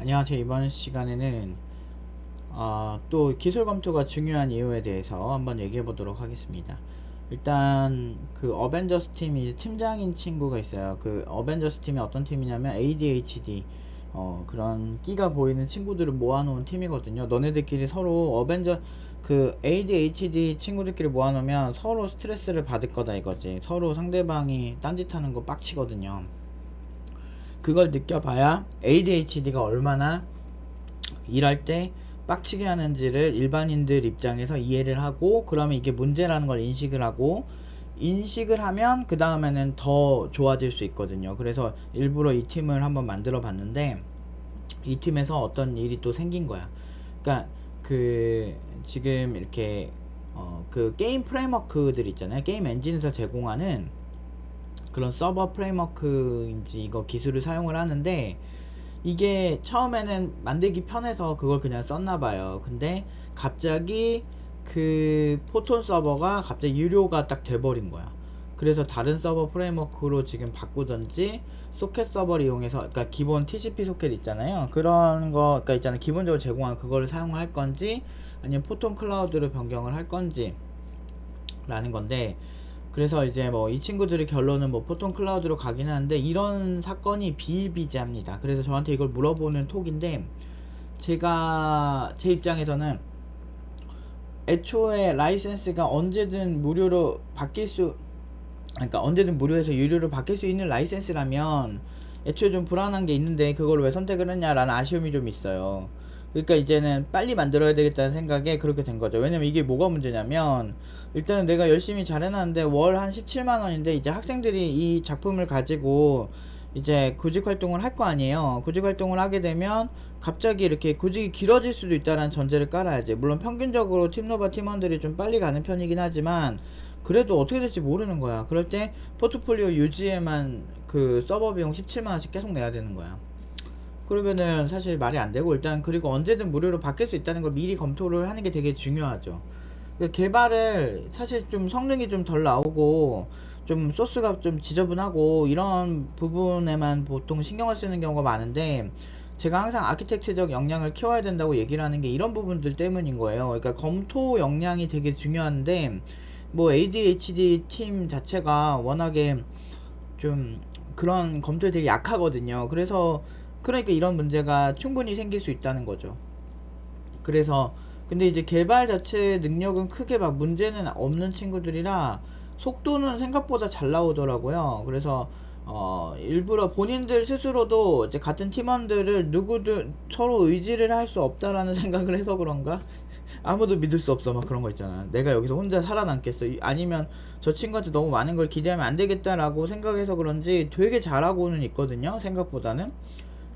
안녕하세요. 이번 시간에는 또 기술 검토가 중요한 이유에 대해서 한번 얘기해 보도록 하겠습니다. 일단 그 어벤져스 팀이 팀장인 친구가 있어요. 그 어벤져스 팀이 어떤 팀이냐면 ADHD 그런 끼가 보이는 친구들을 모아놓은 팀이거든요. 너네들끼리 서로 그 ADHD 친구들끼리 모아놓으면 서로 스트레스를 받을 거다 이거지. 서로 상대방이 딴짓하는 거 빡치거든요. 그걸 느껴봐야 ADHD가 얼마나 일할 때 빡치게 하는지를 일반인들 입장에서 이해를 하고, 그러면 이게 문제라는 걸 인식을 하고, 인식을 하면 그 다음에는 더 좋아질 수 있거든요. 그래서 일부러 이 팀을 한번 만들어 봤는데, 이 팀에서 어떤 일이 또 생긴 거야. 그러니까 그 지금 이렇게 그 게임 프레임워크들 있잖아요. 게임 엔진에서 제공하는 그런 서버 프레임워크인지 이거 기술을 사용을 하는데, 이게 처음에는 만들기 편해서 그걸 그냥 썼나봐요. 근데 갑자기 그 포톤 서버가 갑자기 유료가 딱 돼버린 거야. 그래서 다른 서버 프레임워크로 지금 바꾸던지, 소켓 서버를 이용해서, 그러니까 기본 TCP 소켓 있잖아요. 그런 거, 그러니까 있잖아요. 기본적으로 제공하는 그거를 사용할 건지, 아니면 포톤 클라우드로 변경을 할 건지 라는 건데, 그래서 이제 뭐 이 친구들의 결론은 뭐 포톤 클라우드로 가긴 하는데, 이런 사건이 비일비재합니다. 그래서 저한테 이걸 물어보는 톡인데, 제가 제 입장에서는 애초에 라이센스가 언제든 무료로 바뀔 수, 그러니까 언제든 무료에서 유료로 바뀔 수 있는 라이센스라면 애초에 좀 불안한 게 있는데, 그걸 왜 선택을 했냐라는 아쉬움이 좀 있어요. 그러니까 이제는 빨리 만들어야 되겠다는 생각에 그렇게 된 거죠. 왜냐면 이게 뭐가 문제냐면, 일단은 내가 열심히 잘 해놨는데 월 한 17만 원인데, 이제 학생들이 이 작품을 가지고 이제 구직 활동을 할 거 아니에요. 구직 활동을 하게 되면 갑자기 이렇게 구직이 길어질 수도 있다는 전제를 깔아야지. 물론 평균적으로 팀노바 팀원들이 좀 빨리 가는 편이긴 하지만, 그래도 어떻게 될지 모르는 거야. 그럴 때 포트폴리오 유지에만 그 서버 비용 17만 원씩 계속 내야 되는 거야. 그러면은 사실 말이 안 되고, 일단 그리고 언제든 무료로 바뀔 수 있다는 걸 미리 검토를 하는 게 되게 중요하죠. 개발을 사실 좀 성능이 좀 덜 나오고, 좀 소스가 좀 지저분하고 이런 부분에만 보통 신경을 쓰는 경우가 많은데, 제가 항상 아키텍처적 역량을 키워야 된다고 얘기를 하는 게 이런 부분들 때문인 거예요. 그러니까 검토 역량이 되게 중요한데, 뭐 ADHD 팀 자체가 워낙에 좀 그런 검토에 되게 약하거든요. 그래서 그러니까 이런 문제가 충분히 생길 수 있다는 거죠. 그래서 근데 이제 개발 자체 능력은 크게 막 문제는 없는 친구들이라 속도는 생각보다 잘 나오더라고요. 그래서 일부러 본인들 스스로도 이제 같은 팀원들을 누구든 서로 의지를 할 수 없다라는 생각을 해서 그런가? 아무도 믿을 수 없어 막 그런 거 있잖아. 내가 여기서 혼자 살아남겠어, 아니면 저 친구한테 너무 많은 걸 기대하면 안 되겠다라고 생각해서 그런지 되게 잘하고는 있거든요, 생각보다는.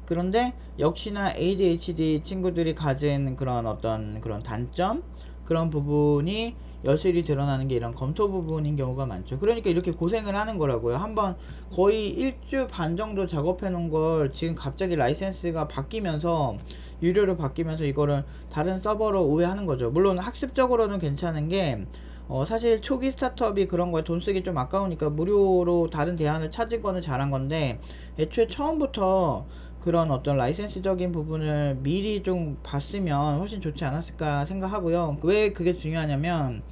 그런데 역시나 ADHD 친구들이 가진 그런 어떤 그런 단점, 그런 부분이 여실히 드러나는 게 이런 검토 부분인 경우가 많죠. 그러니까 이렇게 고생을 하는 거라고요. 한번 거의 일주 반 정도 작업해 놓은 걸 지금 갑자기 라이센스가 바뀌면서, 유료로 바뀌면서 이거를 다른 서버로 우회하는 거죠. 물론 학습적으로는 괜찮은 게, 사실 초기 스타트업이 그런 거에 돈 쓰기 좀 아까우니까 무료로 다른 대안을 찾은 거는 잘한 건데, 애초에 처음부터 그런 어떤 라이센스적인 부분을 미리 좀 봤으면 훨씬 좋지 않았을까 생각하고요. 왜 그게 중요하냐면,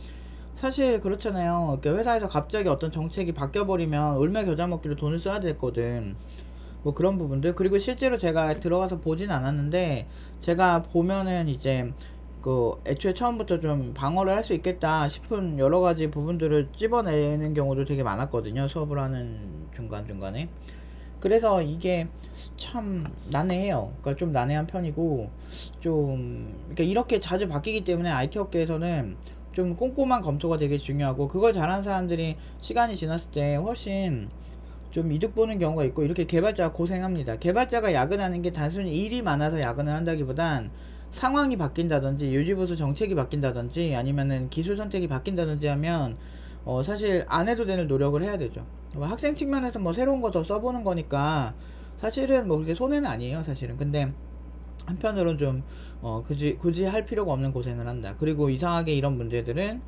사실 그렇잖아요. 그러니까 회사에서 갑자기 어떤 정책이 바뀌어버리면 울며 겨자 먹기로 돈을 써야 됐거든. 뭐 그런 부분들. 그리고 실제로 제가 들어가서 보진 않았는데, 제가 보면은 이제 그 애초에 처음부터 좀 방어를 할 수 있겠다 싶은 여러 가지 부분들을 찝어내는 경우도 되게 많았거든요, 수업을 하는 중간중간에. 그래서 이게 참 난해해요. 그러니까 좀 난해한 편이고, 좀 그러니까 이렇게 자주 바뀌기 때문에 IT 업계에서는 좀 꼼꼼한 검토가 되게 중요하고, 그걸 잘하는 사람들이 시간이 지났을 때 훨씬 좀 이득 보는 경우가 있고, 이렇게 개발자가 고생합니다. 개발자가 야근하는 게 단순히 일이 많아서 야근을 한다기보단, 상황이 바뀐다든지 유지보수 정책이 바뀐다든지 아니면은 기술 선택이 바뀐다든지 하면 사실 안 해도 되는 노력을 해야 되죠. 뭐 학생 측면에서 뭐 새로운 거 더 써보는 거니까 사실은 뭐 그렇게 손해는 아니에요, 사실은. 근데 한편으로는 좀 굳이 할 필요가 없는 고생을 한다. 그리고 이상하게 이런 문제들은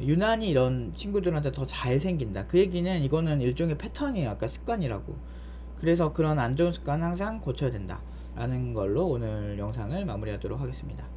유난히 이런 친구들한테 더 잘 생긴다. 그 얘기는 이거는 일종의 패턴이에요. 아까 습관이라고. 그래서 그런 안 좋은 습관 항상 고쳐야 된다 라는 걸로 오늘 영상을 마무리하도록 하겠습니다.